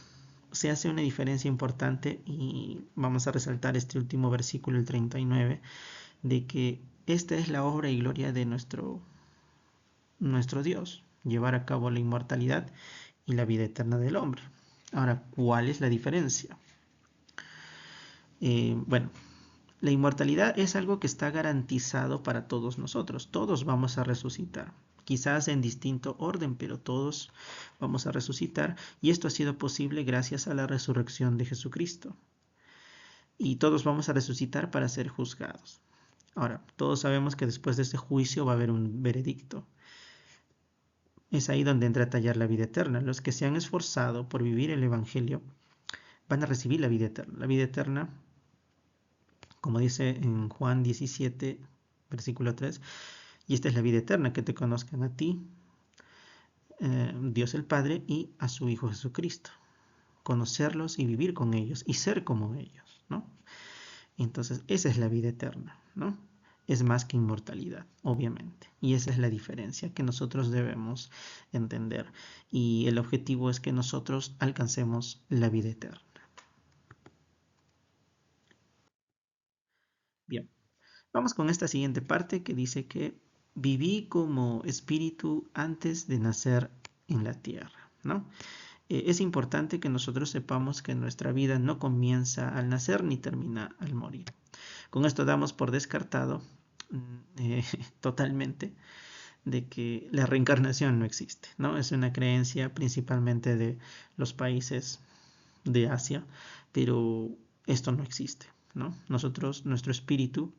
se hace una diferencia importante y vamos a resaltar este último versículo, el 39, de que esta es la obra y gloria de nuestro Dios, llevar a cabo la inmortalidad y la vida eterna del hombre. Ahora, ¿cuál es la diferencia? Bueno, la inmortalidad es algo que está garantizado para todos nosotros. Todos vamos a resucitar. Quizás en distinto orden, pero todos vamos a resucitar. Y esto ha sido posible gracias a la resurrección de Jesucristo. Y todos vamos a resucitar para ser juzgados. Ahora, todos sabemos que después de este juicio va a haber un veredicto. Es ahí donde entra a tallar la vida eterna. Los que se han esforzado por vivir el Evangelio van a recibir la vida eterna. La vida eterna, como dice en Juan 17, versículo 3, y esta es la vida eterna, que te conozcan a ti, Dios el Padre, y a su Hijo Jesucristo. Conocerlos y vivir con ellos y ser como ellos, ¿no? Entonces, esa es la vida eterna, ¿no? Es más que inmortalidad, obviamente. Y esa es la diferencia que nosotros debemos entender. Y el objetivo es que nosotros alcancemos la vida eterna. Bien, vamos con esta siguiente parte que dice que viví como espíritu antes de nacer en la tierra, ¿no? Es importante que nosotros sepamos que nuestra vida no comienza al nacer ni termina al morir. Con esto damos por descartado totalmente de que la reencarnación no existe, ¿no? Es una creencia principalmente de los países de Asia, pero esto no existe, ¿no? Nosotros, nuestro espíritu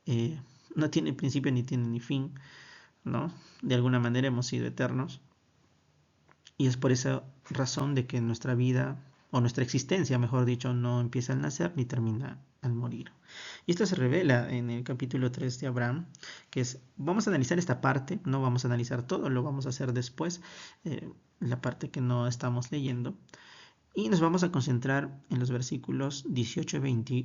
eh, no tiene principio ni tiene ni fin, ¿no? De alguna manera hemos sido eternos y es por esa razón de que nuestra vida o nuestra existencia, mejor dicho, no empieza al nacer ni termina al morir. Y esto se revela en el capítulo 3 de Abraham, que es, vamos a analizar esta parte, no vamos a analizar todo, lo vamos a hacer después, la parte que no estamos leyendo. Y nos vamos a concentrar en los versículos 18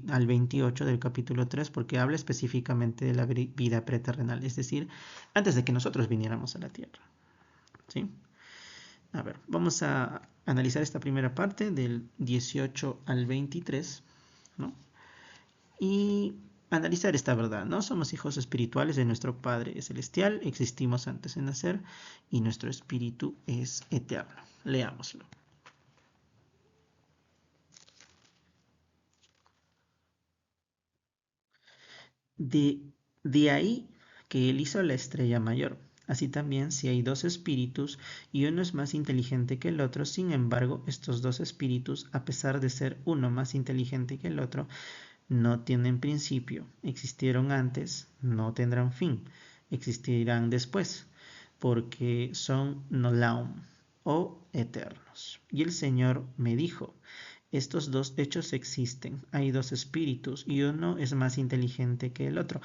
al 28 del capítulo 3 porque habla específicamente de la vida preterrenal, es decir, antes de que nosotros viniéramos a la tierra. ¿Sí? A ver, vamos a analizar esta primera parte del 18 al 23, ¿no? Y analizar esta verdad, ¿no? Somos hijos espirituales de nuestro Padre Celestial, existimos antes de nacer y nuestro espíritu es eterno. Leámoslo. De ahí que él hizo la estrella mayor. Así también, si hay dos espíritus y uno es más inteligente que el otro, sin embargo, estos dos espíritus, a pesar de ser uno más inteligente que el otro, no tienen principio, existieron antes, no tendrán fin, existirán después, porque son Nolaum o eternos. Y el Señor me dijo, estos dos hechos existen, hay dos espíritus y uno es más inteligente que el otro.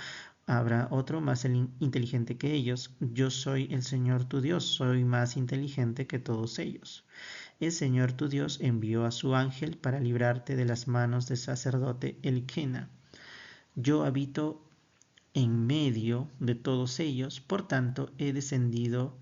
Habrá otro más inteligente que ellos. Yo soy el Señor tu Dios, soy más inteligente que todos ellos. El Señor tu Dios envió a su ángel para librarte de las manos del sacerdote Elquena. Yo habito en medio de todos ellos, por tanto he descendido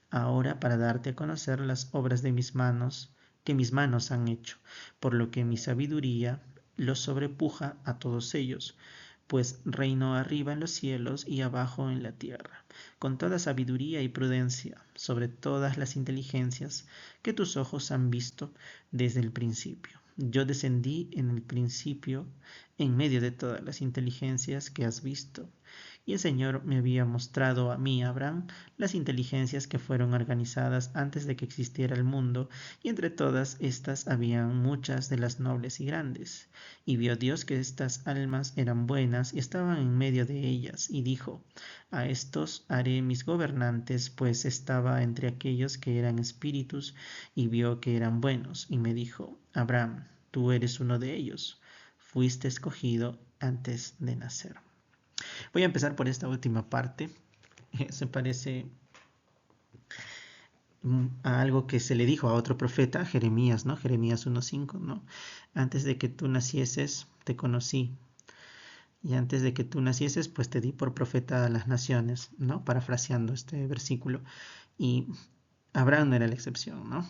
ahora para darte a conocer las obras de mis manos, que mis manos han hecho, por lo que mi sabiduría los sobrepuja a todos ellos, pues reino arriba en los cielos y abajo en la tierra, con toda sabiduría y prudencia, sobre todas las inteligencias que tus ojos han visto desde el principio. Yo descendí en el principio en medio de todas las inteligencias que has visto. Y el Señor me había mostrado a mí, Abraham, las inteligencias que fueron organizadas antes de que existiera el mundo, y entre todas estas habían muchas de las nobles y grandes. Y vio Dios que estas almas eran buenas y estaban en medio de ellas, y dijo, a estos haré mis gobernantes, pues estaba entre aquellos que eran espíritus, y vio que eran buenos, y me dijo, Abraham, tú eres uno de ellos, fuiste escogido antes de nacer. Voy a empezar por esta última parte. Se parece a algo que se le dijo a otro profeta, Jeremías, ¿no? Jeremías 1:5, ¿no? Antes de que tú nacieses, te conocí. Y antes de que tú nacieses, pues te di por profeta a las naciones, ¿no? Parafraseando este versículo. Y Abraham no era la excepción, ¿no?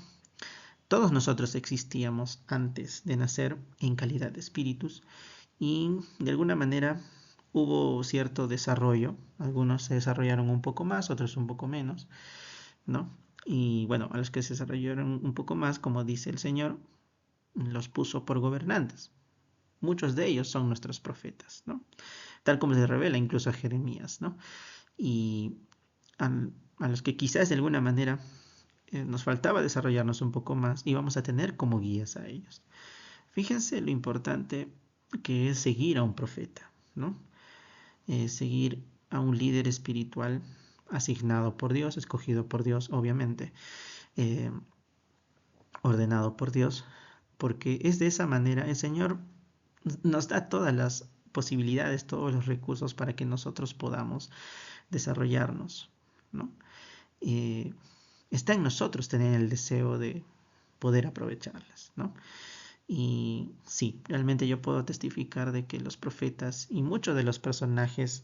Todos nosotros existíamos antes de nacer en calidad de espíritus y de alguna manera hubo cierto desarrollo. Algunos se desarrollaron un poco más, otros un poco menos, ¿no? Y bueno, a los que se desarrollaron un poco más, como dice el Señor, los puso por gobernantes. Muchos de ellos son nuestros profetas, ¿no? Tal como se revela incluso a Jeremías, ¿no? Y a, a los que quizás de alguna manera nos faltaba desarrollarnos un poco más, íbamos a tener como guías a ellos. Fíjense lo importante que es seguir a un profeta, ¿no? Seguir a un líder espiritual asignado por Dios, escogido por Dios, obviamente, eh, ordenado por Dios, porque es de esa manera el Señor nos da todas las posibilidades, todos los recursos para que nosotros podamos desarrollarnos, ¿no? Está en nosotros tener el deseo de poder aprovecharlas, ¿no? Y sí, realmente yo puedo testificar de que los profetas y muchos de los personajes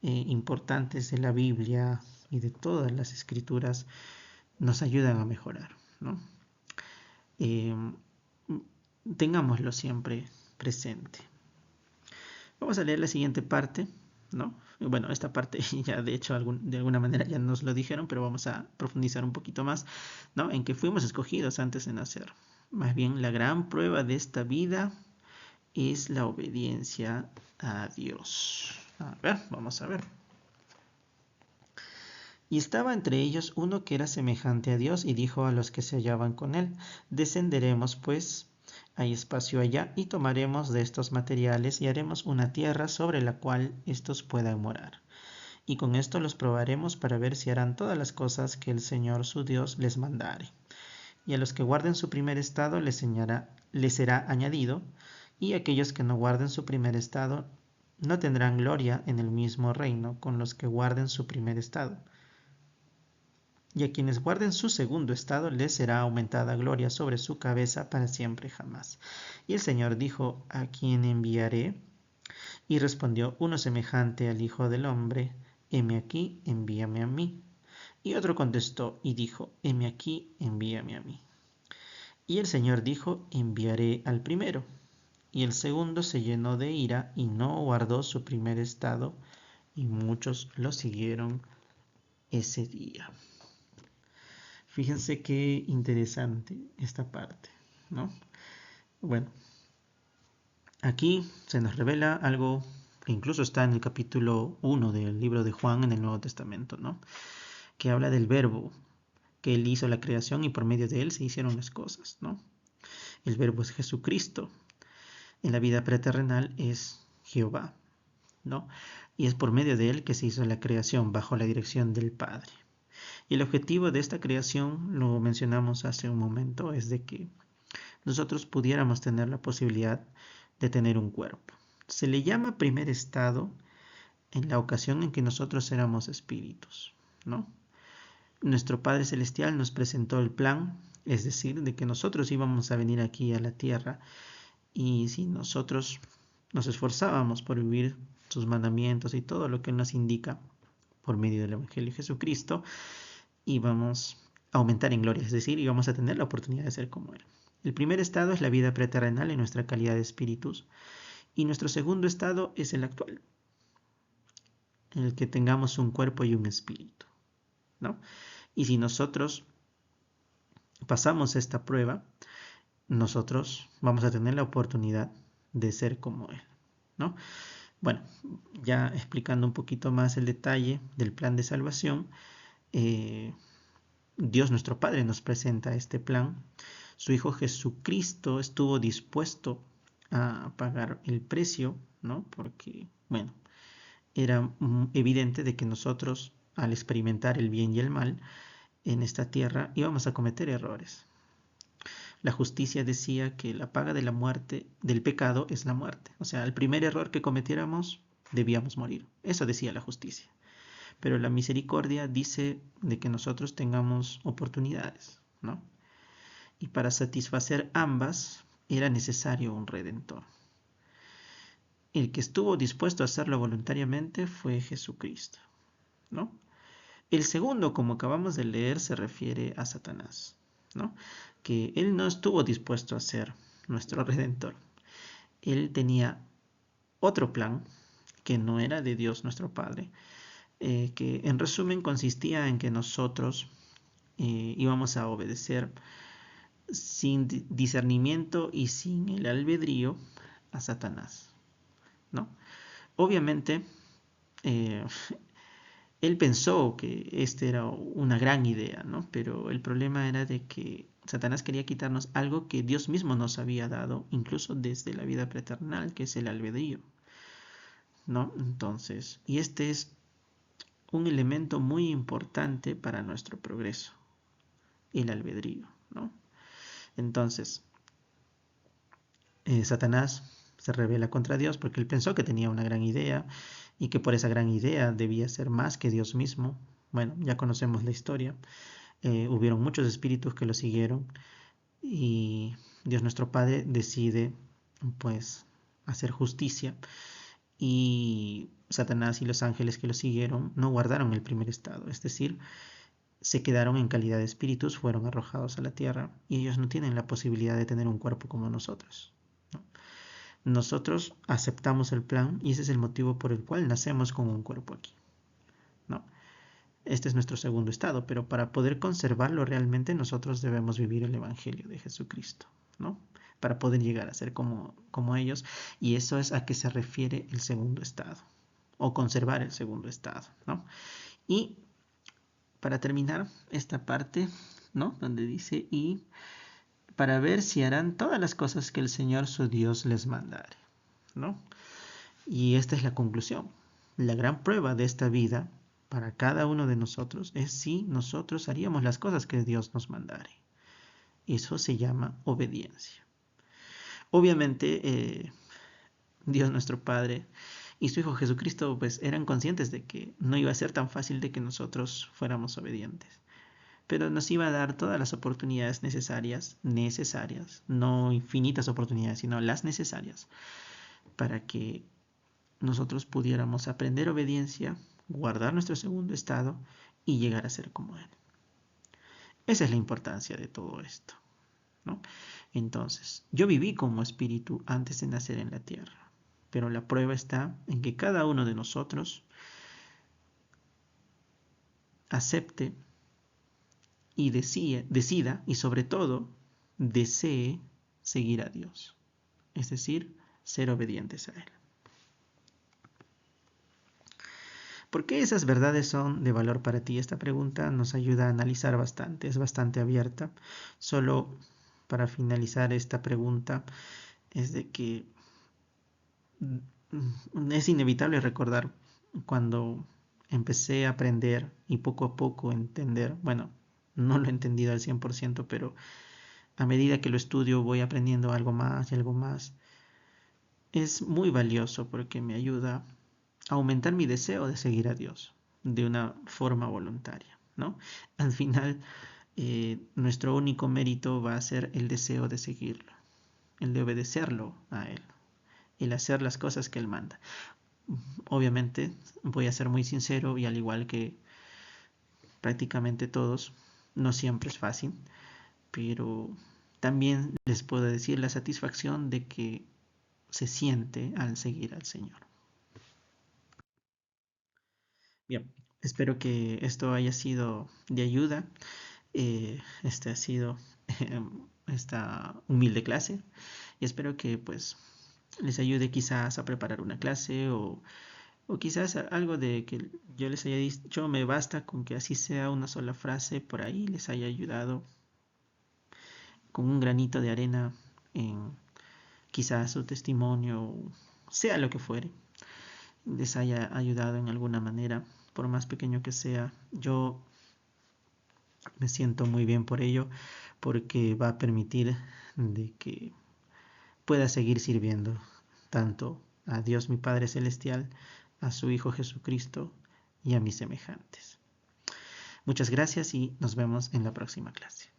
importantes de la Biblia y de todas las escrituras nos ayudan a mejorar, ¿no? Eh, tengámoslo siempre presente. Vamos a leer la siguiente parte, ¿no? Bueno, esta parte ya de hecho de alguna manera ya nos lo dijeron, pero vamos a profundizar un poquito más, ¿no? En que fuimos escogidos antes de nacer. Más bien, la gran prueba de esta vida es la obediencia a Dios. A ver, vamos a ver. Y estaba entre ellos uno que era semejante a Dios y dijo a los que se hallaban con él, descenderemos pues, hay espacio allá, y tomaremos de estos materiales y haremos una tierra sobre la cual éstos puedan morar. Y con esto los probaremos para ver si harán todas las cosas que el Señor su Dios les mandare. y a los que guarden su primer estado les será añadido, y aquellos que no guarden su primer estado no tendrán gloria en el mismo reino con los que guarden su primer estado. Y a quienes guarden su segundo estado les será aumentada gloria sobre su cabeza para siempre jamás. Y el Señor dijo: ¿A quién enviaré? Y respondió uno semejante al Hijo del Hombre: heme aquí, envíame a mí. Y otro contestó y dijo: heme aquí, envíame a mí. Y el Señor dijo: enviaré al primero. Y el segundo se llenó de ira y no guardó su primer estado, y muchos lo siguieron ese día. Fíjense qué interesante esta parte, ¿no? Bueno, aquí se nos revela algo que incluso está en el capítulo 1 del libro de Juan en el Nuevo Testamento, ¿no? Que habla del verbo, que él hizo la creación y por medio de él se hicieron las cosas, ¿no? El verbo es Jesucristo. En la vida preterrenal es Jehová, ¿no? Y es por medio de él que se hizo la creación bajo la dirección del Padre. Y el objetivo de esta creación, lo mencionamos hace un momento, es de que nosotros pudiéramos tener la posibilidad de tener un cuerpo. Se le llama primer estado en la ocasión en que nosotros éramos espíritus, ¿no? Nuestro Padre Celestial nos presentó el plan, es decir, de que nosotros íbamos a venir aquí a la tierra, y si nosotros nos esforzábamos por vivir sus mandamientos y todo lo que Él nos indica por medio del Evangelio de Jesucristo, íbamos a aumentar en gloria, es decir, íbamos a tener la oportunidad de ser como Él. El primer estado es la vida preterrenal en nuestra calidad de espíritus, y nuestro segundo estado es el actual, en el que tengamos un cuerpo y un espíritu, ¿no? Y si nosotros pasamos esta prueba, nosotros vamos a tener la oportunidad de ser como Él, ¿no? Bueno, ya explicando un poquito más el detalle del plan de salvación, Dios nuestro Padre nos presenta este plan. Su Hijo Jesucristo estuvo dispuesto a pagar el precio, ¿no? Porque, bueno, era evidente de que nosotros, al experimentar el bien y el mal en esta tierra, íbamos a cometer errores. La justicia decía que la paga de la muerte, del pecado, es la muerte. O sea, el primer error que cometiéramos, debíamos morir. Eso decía la justicia. Pero la misericordia dice de que nosotros tengamos oportunidades, ¿no? Y para satisfacer ambas era necesario un redentor. El que estuvo dispuesto a hacerlo voluntariamente fue Jesucristo, ¿no? El segundo, como acabamos de leer, se refiere a Satanás, ¿no? Que él no estuvo dispuesto a ser nuestro redentor. Él tenía otro plan que no era de Dios nuestro Padre, que en resumen consistía en que nosotros íbamos a obedecer sin discernimiento y sin el albedrío a Satanás, ¿no? Obviamente, eh, él pensó que esta era una gran idea, ¿no? Pero el problema era de que Satanás quería quitarnos algo que Dios mismo nos había dado, incluso desde la vida fraternal, que es el albedrío, ¿no? Entonces, y este es un elemento muy importante para nuestro progreso, el albedrío, ¿no? Entonces, Satanás se rebela contra Dios porque él pensó que tenía una gran idea y que por esa gran idea debía ser más que Dios mismo. Bueno, ya conocemos la historia. Hubieron muchos espíritus que lo siguieron y Dios nuestro Padre decide pues hacer justicia, y Satanás y los ángeles que lo siguieron no guardaron el primer estado, es decir, se quedaron en calidad de espíritus, fueron arrojados a la tierra y ellos no tienen la posibilidad de tener un cuerpo como nosotros, ¿no? Nosotros aceptamos el plan y ese es el motivo por el cual nacemos con un cuerpo aquí, ¿no? Este es nuestro segundo estado, pero para poder conservarlo realmente nosotros debemos vivir el Evangelio de Jesucristo, ¿no? Para poder llegar a ser como ellos, y eso es a qué se refiere el segundo estado, o conservar el segundo estado, ¿no? Y para terminar esta parte, ¿no? Donde dice, y para ver si harán todas las cosas que el Señor su Dios les mandare, ¿no? Y esta es la conclusión. La gran prueba de esta vida para cada uno de nosotros es si nosotros haríamos las cosas que Dios nos mandare, Eso se llama obediencia. Obviamente, Dios nuestro Padre y su Hijo Jesucristo pues eran conscientes de que no iba a ser tan fácil de que nosotros fuéramos obedientes, pero nos iba a dar todas las oportunidades necesarias, no infinitas oportunidades, sino las necesarias para que nosotros pudiéramos aprender obediencia, guardar nuestro segundo estado y llegar a ser como Él. Esa es la importancia de todo esto, ¿no? Entonces, yo viví como espíritu antes de nacer en la tierra, pero la prueba está en que cada uno de nosotros acepte y decida y sobre todo desee seguir a Dios, es decir, ser obedientes a Él. ¿Por qué esas verdades son de valor para ti? Esta pregunta nos ayuda a analizar bastante, es bastante abierta. Solo para finalizar esta pregunta es de que es inevitable recordar cuando empecé a aprender y poco a poco entender, bueno, no lo he entendido al 100%, pero a medida que lo estudio voy aprendiendo algo más y algo más. Es muy valioso porque me ayuda a aumentar mi deseo de seguir a Dios de una forma voluntaria, ¿no? Al final, nuestro único mérito va a ser el deseo de seguirlo, el de obedecerlo a Él, el hacer las cosas que Él manda. Obviamente, voy a ser muy sincero y al igual que prácticamente todos, no siempre es fácil, pero también les puedo decir la satisfacción de que se siente al seguir al Señor. Bien, espero que esto haya sido de ayuda. Este ha sido esta humilde clase y espero que pues les ayude quizás a preparar una clase o quizás algo de que yo les haya dicho, me basta con que así sea una sola frase por ahí les haya ayudado con un granito de arena en quizás su testimonio, sea lo que fuere, les haya ayudado en alguna manera, por más pequeño que sea. Yo me siento muy bien por ello, porque va a permitir de que pueda seguir sirviendo tanto a Dios mi Padre Celestial, a su Hijo Jesucristo y a mis semejantes. Muchas gracias y nos vemos en la próxima clase.